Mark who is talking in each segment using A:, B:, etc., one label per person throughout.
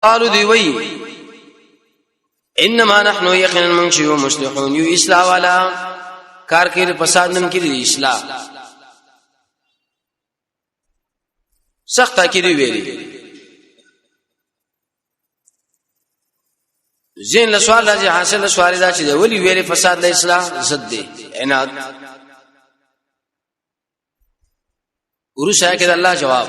A: قالوا دی وی انما نحن یقینا من شیو مصلحون یو اصلاح والا کار کې فساد نن کې اصلاح سخت کې دی ویلي زين لسوال راځي حاصل سوال دا چې ولی ویلي فساد د اصلاح ضد دی عناد ورسره کې الله جواب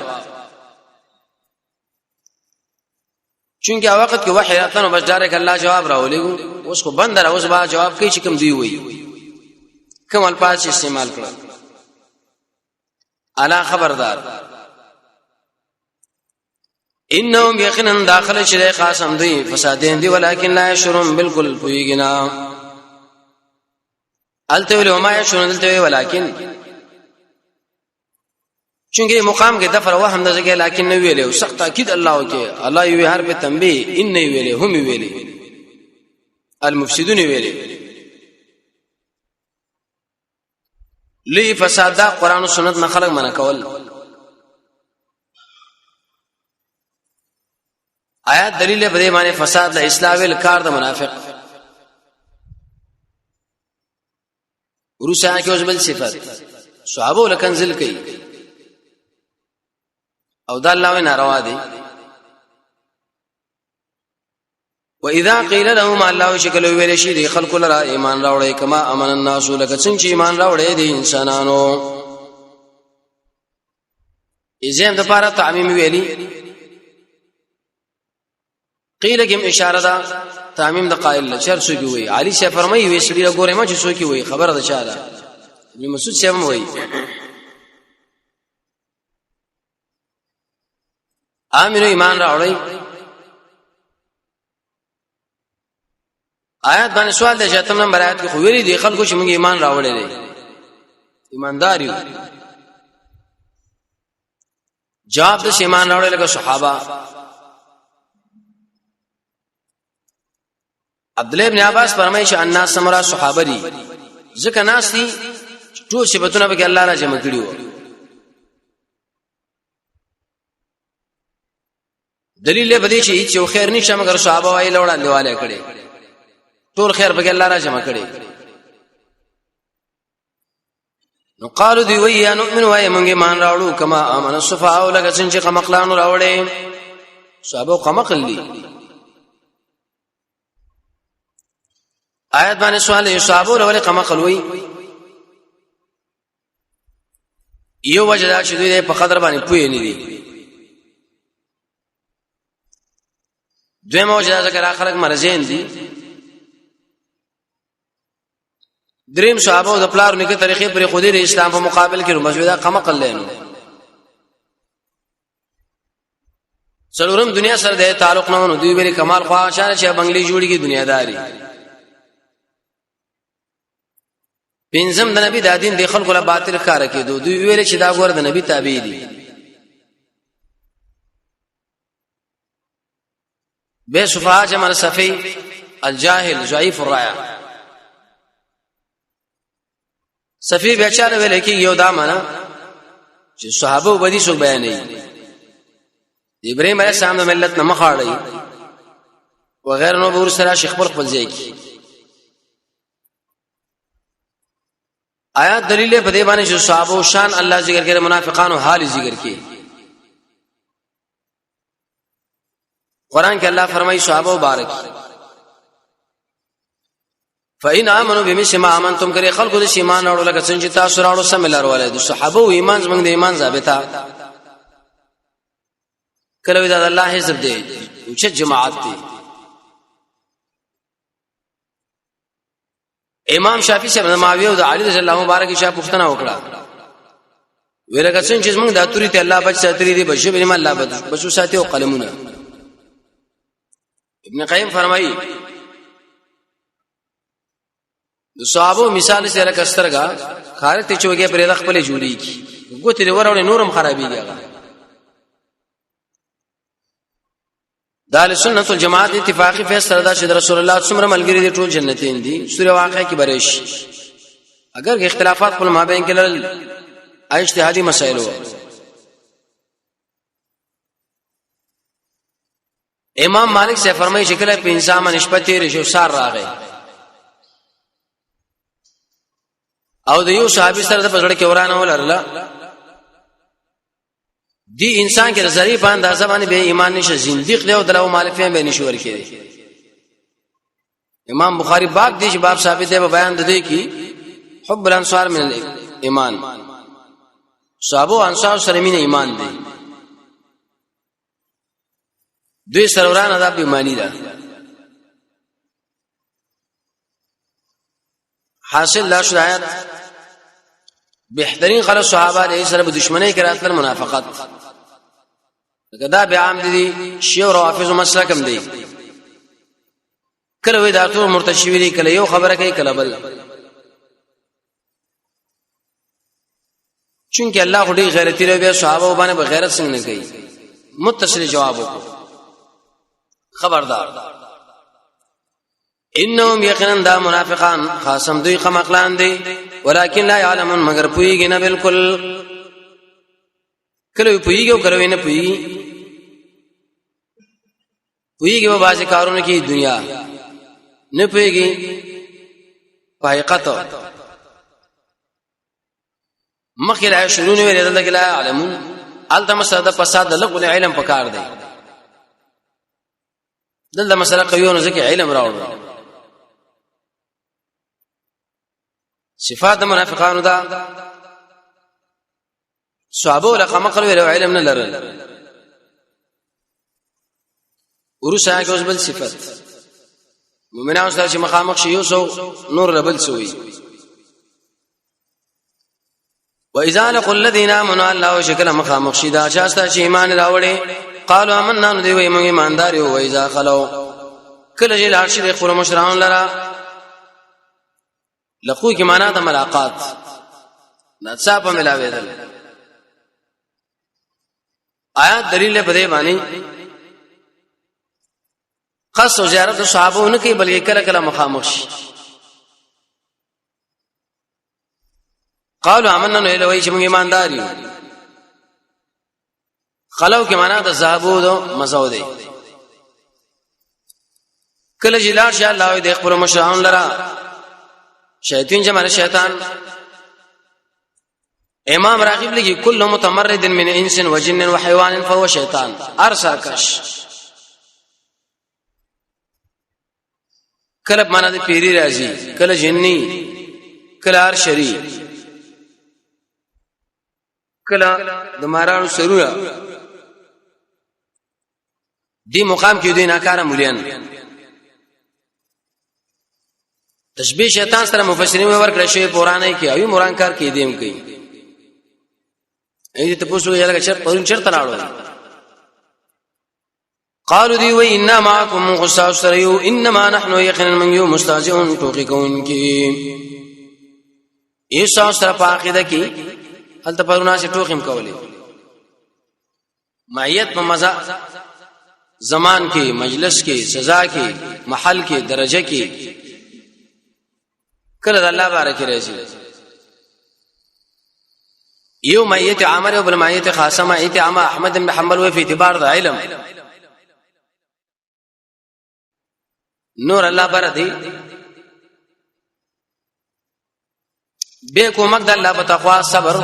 A: چونکه وخت کې وحی راتنو بس ډایرک الله جواب راولېګو اوس خو بندر اوس با جواب کوي چې کوم دی وی کوم الفاظ استعمال کړل الا خبردار انهم یقینا داخل شری قاسم دی فسادین دی ولکن لا یشرون بالکل پویګنا الته ولما یشرون الته ولکن چونکه مقام کې دفر وهم د ځګه لکن نو ویلې او سخت تاکید الله کې الله یو هر په تنبیه ان ویلې هم ویلې المفسدون ویلې لی فساد قرآن او سنت نه خلق منع کول آیات دلیل په دې باندې فساد له اصلاح ول کار د منافق ورسره کې اوس بل صفات صحابه لکنزل کوي او دا الله ناروا دي واذا قيل لهم الله شکل ویل شي دي خلق لرا ایمان راوړې کما امن الناس لك څنګه ایمان راوړې دي انسانانو ایزم د پاره تعمیم ویلي قیل کوم اشاره ده تعمیم د قائل له چر سو کی وی علي شه فرمایي وی سړي ګوره ما چې سو کی وی خبره ده چا ده ابن مسعود شه وی امنو ایمان راوړی آیات باندې سوال ده چې تم نمبر آیات کې خو ویلي دي خلکو چې موږ ایمان راوړی دي ایماندار یو جواب د ایمان راوړی لکه صحابه عبد الله ابن عباس فرمایي چې الناس سمرا صحابه دي ځکه ناس دي ټول صفاتونه به الله را جمع کړیو دلیل به دې چې یو خیر نشه مگر صحابه وايي لوړه لیواله کړي ټول خیر به الله را جمع کړي نو قالو دی وی یا نؤمن وای مونږه ایمان راوړو کما امن الصفاء لکه څنګه چې قمقلانو راوړې صحابه قمقل دي آیت باندې سوال یو صحابه راوړې قمقل وی یو وجدا چې دوی په قدر باندې پوي نه دي دوی موجوده ذکر خلق مرزین دي دریم صحابه د پلار نیکه طریقې پر خودي د اسلام په مقابل کې موجوده قمقل لینو څلورم دنیا سره د تعلق نه ونو دوی ویلي کمال خوا شان چې بنگلي جوړيږي دنیاداری پنځم د نبی د دین د خلکو له باطل ښکار کېدو دوی ویلي چې دا ګور د نبی تابع دي بے صفاء جمع صفی الجاهل ضعیف الرایه صفی بیچاره ویل کې یو دا معنا چې صحابه وبدي څوک بیانې ابراهيم عليه السلام د ملت نه مخاړي وغیر نو ور سره شیخ خپل ځای کې آیات دلیل په دې باندې چې صحابه شان الله ذکر کړي منافقانو حال ذکر کړي قران کې الله فرمایي صحابه مبارک فإن آمنوا بمثل ما آمنتم کړي خلکو د ایمان اورو لکه څنګه تاسو راوړو سم لرواله د صحابه او ایمان زمنګ د ایمان ثابته کله دا الله حزب دی چې جماعت دی امام شافعي صاحب معاویه او علي رضی الله مبارک شاه پښتنه وکړه ویلکه څنګه چې موږ د اتوري ته الله بچ ساتري دي بشو بنم الله بچو ساتي او قلمونه ابن قیم فرمایي د صحابه مثال سره کسترګه خارته چوګه پرې د خپل جوړی کی ګوتې ورونه نورم خرابېږي دال سنت الجماعت اتفاقی فیصله ده چې رسول الله څومره ملګری دي ټول جنتین دي سوره واقعه کې برش اگر اختلافات په مابین کې لل اجتهادي مسائل وو امام مالک سے فرمایي چې کله په انسان باندې شپه تیرې شو سار راغی او د یو صحابي سره د پزړه کې ورانه ولرله دی انسان کې ظریف اندازه باندې به ایمان نشه زنديق دی او دلو مالفین به نشور کړي امام بخاری باب دی چې باب ثابت دی په بیان د دې کې حب الانصار من الايمان صحابه انصار سره مين ایمان دی دوی سروران عذاب ایمانی ده حاصل لا شایعت بهترین خلک صحابه علیه سره په دشمنی کې راتل منافقت دا به عام دي شیعه او رافض مسلکم دي کله وې دا ټول مرتشوی دي کله یو خبره کوي کله بل چونکه الله خو دې غیرتی لري صحابه باندې به غیرت څنګه نه کوي متصل جواب وکړه خبردار انهم یقینا دا منافقان خاصم دوی خمقلان دي ولكن لا يعلمون مگر پویږي نه بالکل کله پویږي او کله نه پویږي په بازي کارونه کې دنیا نه پویږي حقیقت مخیر شرون ویل دلته لا يعلمون التمس د فساد لغو علم پکار دی دلته مسله قویونه ځکه علم راوړل صفات منافقانو دا صحابه له خمقل ویلو علم نه لرل ورسا کې اوس بل صفات مؤمنانو سره چې مخامخ شي یو سو نور لبل سوی واذا لقوا الذين امنوا الله وشكل مخامخ شي دا شاسته چې ایمان راوړي قالوا آمنا نو دی وای موږ ایماندار یو واذا خلو کله چې لار شي خپل مشران لرا لقو کی معنا د ملاقات نصاب ملاوي دل آیات دلیل په دې باندې خاص او زیارت صحابه نه کوي بلکې کله کله مخامخ شي قالوا آمنا نو دی وای چې موږ ایماندار یو خلو کې معنا د زابود مزو دی کله چې لار شي الله دې خپل مشران لرا شیطان جمع شیطان امام راغب لګي کله متمرد من انس وجن وحيوان فهو شیطان ارساکش کله معنا د پیری راځي کله جنني کله ارشری کله د مارانو سرونه دی مقام کې دوی ناکاره مولین تشبیه شیطان سره مفسرین ورکړی شوی پورانه کې اوی موران کار کې دیم کوي اې ته پوښتنه یې لکه چر پرون چرته راړو قالوا دی وی انما معكم غصا سریو انما نحن یقینا من یو مستهزئون توقیکون کی ایسا سره پاقیده کی هل ته پرونه چې ټوخم کولی معیت په مزه زمان کې مجلس کې سزا کې محل کې درجه کې کله د الله بارک راځي یو مایت عامر او بل مایت خاصه مایت عام احمد بن حنبل و په اعتبار د علم نور الله بر دی به کومک د الله په تقوا صبر